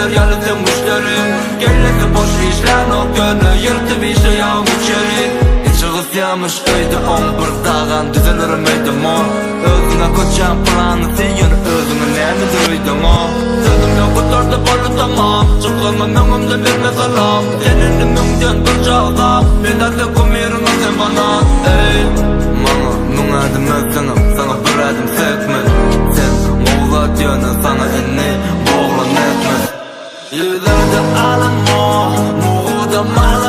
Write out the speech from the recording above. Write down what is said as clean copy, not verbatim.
Gelir yalıtım müşteri Gelirse boş işler o gönü Yırtıp işe yağım içeri İçiğiz yamış öydü 11 dağın Düzelirim öydü mo Özüne koçan planı Sen özüne neyini duydun o Sözüm yok oturdu bolu tamam Çıkılma mümümde verme salam Senin mümden dur çağda Ben de kumirim sen bana Ey Mana nungadım öpsene Sana bir adım sekme Sen Moğla diyorsun sana inni Boğlan etme Yüzerde alım o Moğda mağla